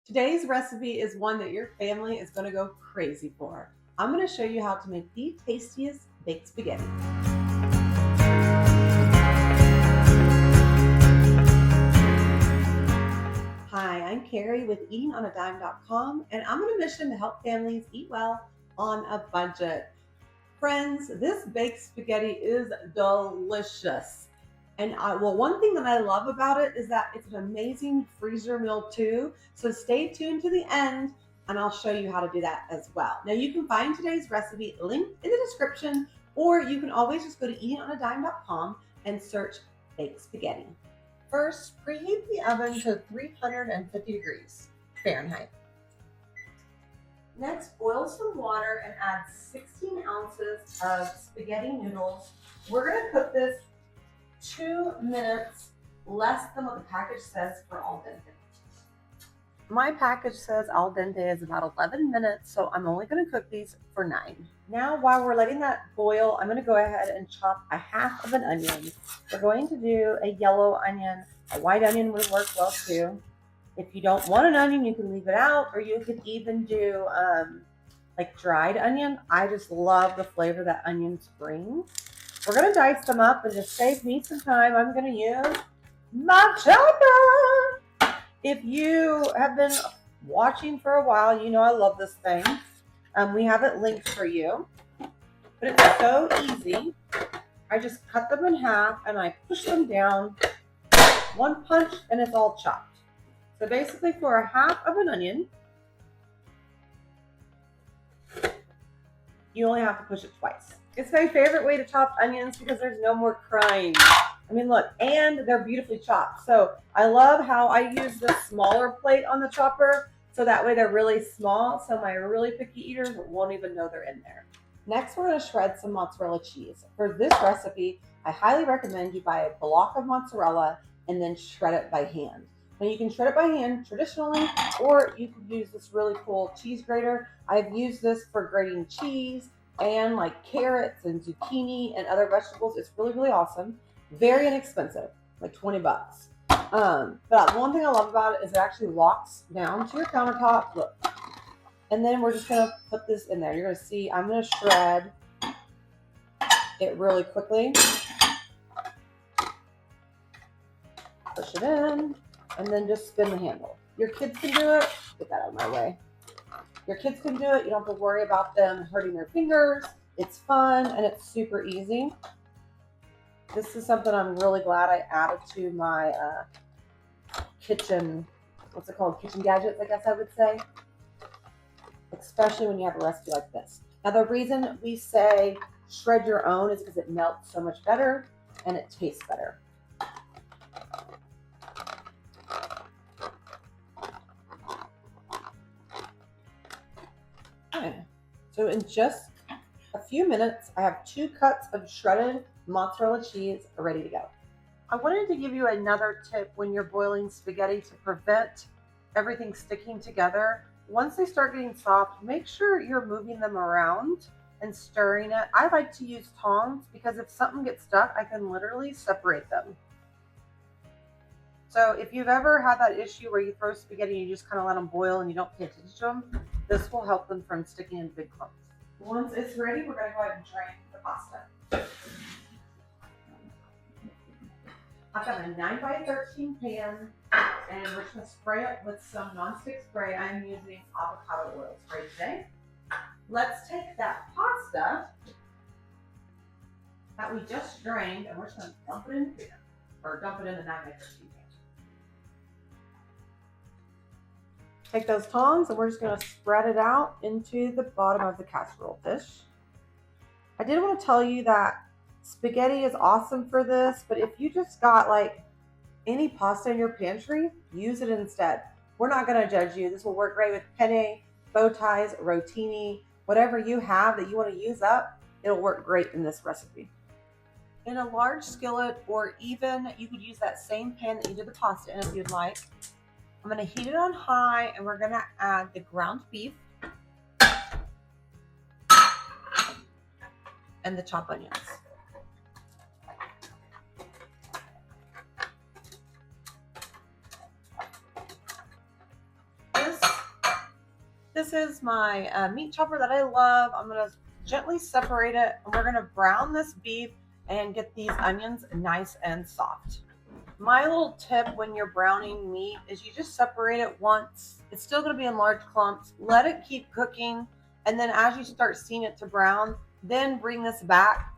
Today's recipe is one that your family is going to go crazy for. I'm going to show you how to make the tastiest baked spaghetti. Hi, I'm Carrie with eatingonadime.com, and I'm on a mission to help families eat well on a budget. Friends, this baked spaghetti is delicious. And one thing that I love about it is that it's an amazing freezer meal too. So stay tuned to the end and I'll show you how to do that as well. Now you can find today's recipe linked in the description, or you can always just go to eatingonadime.com and search baked spaghetti. First, preheat the oven to 350 degrees Fahrenheit. Next, boil some water and add 16 ounces of spaghetti noodles. We're going to cook this 2 minutes, less than what the package says for al dente. My package says al dente is about 11 minutes, so I'm only going to cook these for 9. Now, while we're letting that boil, I'm going to go ahead and chop a half of an onion. We're going to do a yellow onion. A white onion would work well too. If you don't want an onion, you can leave it out, or you could even do like dried onion. I just love the flavor that onions bring. We're going to dice them up, and just save me some time, I'm going to use my chopper. If you have been watching for a while, you know I love this thing. We have it linked for you, but it's so easy. I just cut them in half, and I push them down. One punch, and it's all chopped. So basically, for a half of an onion, you only have to push it twice. It's my favorite way to chop onions because there's no more crying. I mean, look, and they're beautifully chopped. So I love how I use the smaller plate on the chopper, so that way they're really small, so my really picky eaters won't even know they're in there. Next, we're going to shred some mozzarella cheese. For this recipe, I highly recommend you buy a block of mozzarella and then shred it by hand. Now you can shred it by hand traditionally, or you could use this really cool cheese grater. I've used this for grating cheese and like carrots and zucchini and other vegetables. It's really, really awesome. Very inexpensive, like 20 bucks. But one thing I love about it is it actually locks down to your countertop. Look. And then we're just gonna put this in there. You're gonna see I'm gonna shred it really quickly. Push it in, and then just spin the handle. Your kids can do it. Get that out of my way. Your kids can do it. You don't have to worry about them hurting their fingers. It's fun, and it's super easy. This is something I'm really glad I added to my kitchen, what's it called? Kitchen gadgets, I guess I would say. Especially when you have a recipe like this. Now, the reason we say shred your own is because it melts so much better and it tastes better. Okay. So in just a few minutes, I have 2 cups of shredded mozzarella cheese ready to go. I wanted to give you another tip when you're boiling spaghetti to prevent everything sticking together. Once they start getting soft, make sure you're moving them around and stirring it. I like to use tongs because if something gets stuck, I can literally separate them. So if you've ever had that issue where you throw spaghetti and you just kind of let them boil and you don't pay attention to them, this will help them from sticking in big clumps. Once it's ready, we're going to go ahead and drain the pasta. I've got a 9x13 pan, and we're just going to spray it with some nonstick spray. I'm using avocado oil spray today. Let's take that pasta that we just drained, and we're just going to dump it in the pan, or dump it in the 9x13 pan. Take those tongs, and we're just going to spread it out into the bottom of the casserole dish. I did want to tell you that spaghetti is awesome for this, but if you just got like any pasta in your pantry, use it instead. We're not going to judge you. This will work great with penne, bow ties, rotini, whatever you have that you want to use up, it'll work great in this recipe. In a large skillet, or even you could use that same pan that you did the pasta in if you'd like. I'm going to heat it on high, and we're going to add the ground beef and the chopped onions. This This is my meat chopper that I love. I'm gonna gently separate it, and we're gonna brown this beef and get these onions nice and soft. My little tip when you're browning meat is you just separate it once. It's still gonna be in large clumps. Let it keep cooking, and then as you start seeing it to brown, then bring this back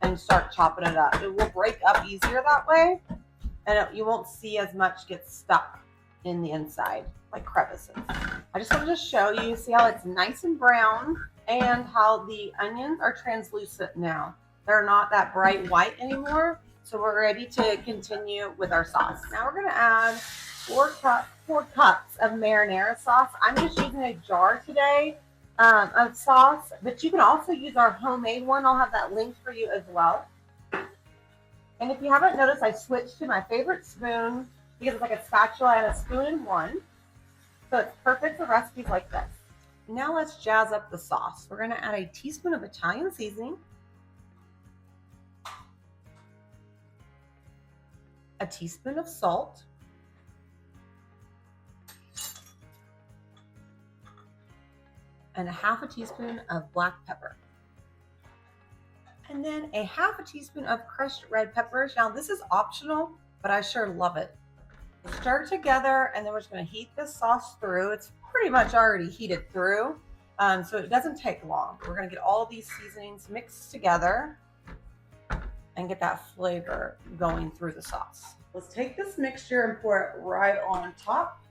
and start chopping it up. It will break up easier that way, and you won't see as much get stuck in the inside, like crevices. I just wanted to show you, see how it's nice and brown and how the onions are translucent now. They're not that bright white anymore. So we're ready to continue with our sauce. Now we're gonna add 4 cups of marinara sauce. I'm just using a jar today of sauce, but you can also use our homemade one. I'll have that linked for you as well. And if you haven't noticed, I switched to my favorite spoon because it's like a spatula and a spoon in one. So it's perfect for recipes like this. Now let's jazz up the sauce. We're gonna add a teaspoon of Italian seasoning, a teaspoon of salt, and a half a teaspoon of black pepper. And then a half a teaspoon of crushed red peppers. Now this is optional, but I sure love it. Stir together, and then we're just going to heat this sauce through. It's pretty much already heated through, so it doesn't take long. We're going to get all of these seasonings mixed together and get that flavor going through the sauce. Let's take this mixture and pour it right on top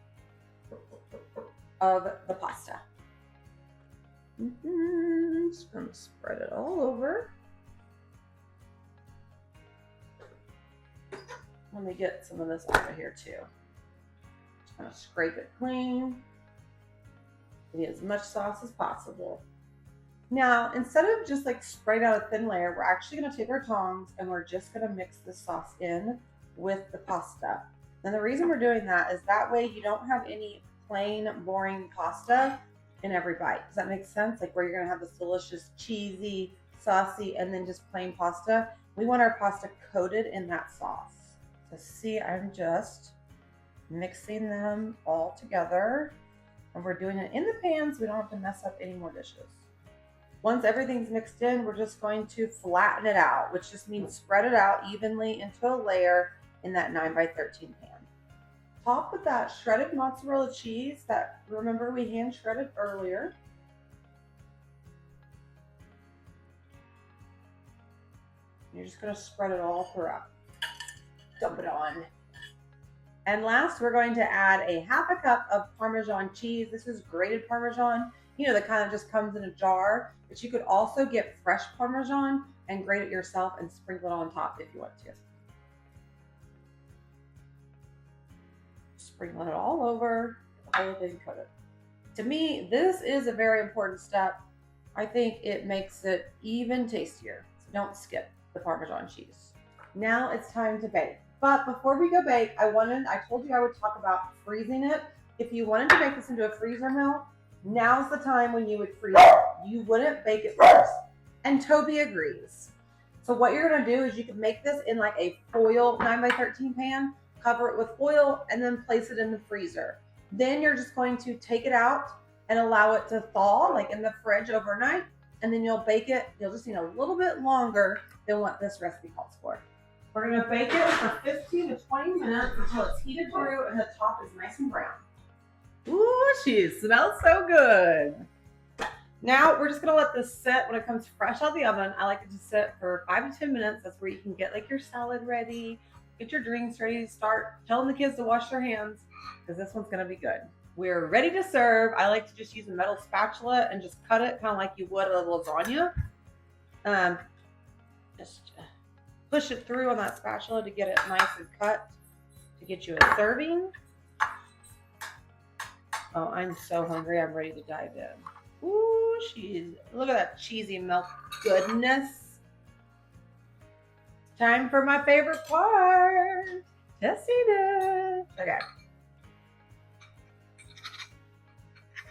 of the pasta. Just going to spread it all over. Let me get some of this out of here too. Just gonna scrape it clean. Get as much sauce as possible. Now, instead of just like spreading out a thin layer, we're actually gonna take our tongs and we're just gonna mix this sauce in with the pasta. And the reason we're doing that is that way you don't have any plain, boring pasta in every bite. Does that make sense? Like where you're gonna have this delicious, cheesy, saucy, and then just plain pasta. We want our pasta coated in that sauce. So see, I'm just mixing them all together, and we're doing it in the pan so we don't have to mess up any more dishes. Once everything's mixed in, we're just going to flatten it out, which just means spread it out evenly into a layer in that 9x13 pan. Top with that shredded mozzarella cheese that, remember, we hand shredded earlier. You're just going to spread it all throughout. Dump it on. And last, we're going to add a half a cup of Parmesan cheese. This is grated Parmesan, you know, that kind of just comes in a jar, but you could also get fresh Parmesan and grate it yourself and sprinkle it on top if you want to. Sprinkle it all over, the whole thing coated. To me, this is a very important step. I think it makes it even tastier, so don't skip the Parmesan cheese. Now it's time to bake. But before we go bake, I told you I would talk about freezing it. If you wanted to make this into a freezer meal, now's the time when you would freeze it. You wouldn't bake it first. And Toby agrees. So what you're gonna do is you can make this in like a foil 9x13 pan, cover it with foil, and then place it in the freezer. Then you're just going to take it out and allow it to thaw, like in the fridge overnight, and then you'll bake it. You'll just need a little bit longer than what this recipe calls for. We're gonna bake it for 15 to 20 minutes until it's heated through and the top is nice and brown. Ooh, she smells so good. Now we're just gonna let this sit. When it comes fresh out of the oven, I like it to sit for 5 to 10 minutes. That's where you can get like your salad ready, get your drinks ready, start telling the kids to wash their hands, because this one's gonna be good. We're ready to serve. I like to just use a metal spatula and just cut it kind of like you would a lasagna. Just push it through on that spatula to get it nice and cut to get you a serving. Oh, I'm so hungry. I'm ready to dive in. Ooh, look at that cheesy milk goodness. Time for my favorite part. Testing it. Okay.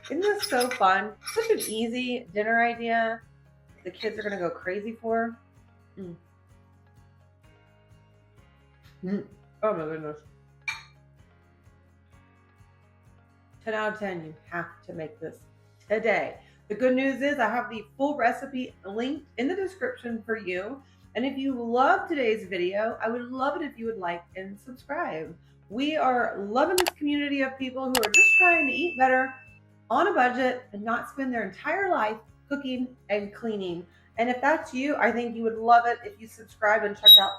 Isn't this so fun? Such an easy dinner idea the kids are going to go crazy for. Oh my goodness. 10 out of 10, you have to make this a day. The good news is I have the full recipe linked in the description for you. And if you love today's video, I would love it if you would like and subscribe. We are loving this community of people who are just trying to eat better on a budget and not spend their entire life cooking and cleaning. And if that's you, I think you would love it if you subscribe and check out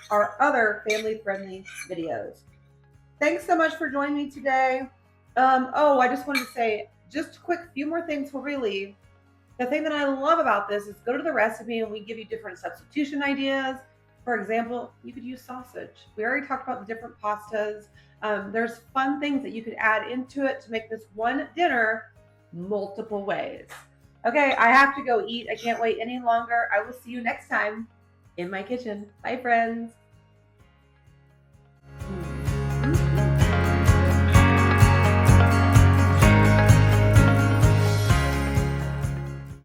our other family-friendly videos. Thanks so much for joining me today. I just wanted to say just a quick few more things before we leave. The thing that I love about this is go to the recipe and we give you different substitution ideas. For example, you could use sausage. We already talked about the different pastas. There's fun things that you could add into it to make this one dinner multiple ways. Okay, I have to go eat. I can't wait any longer. I will see you next time in my kitchen. Bye, friends.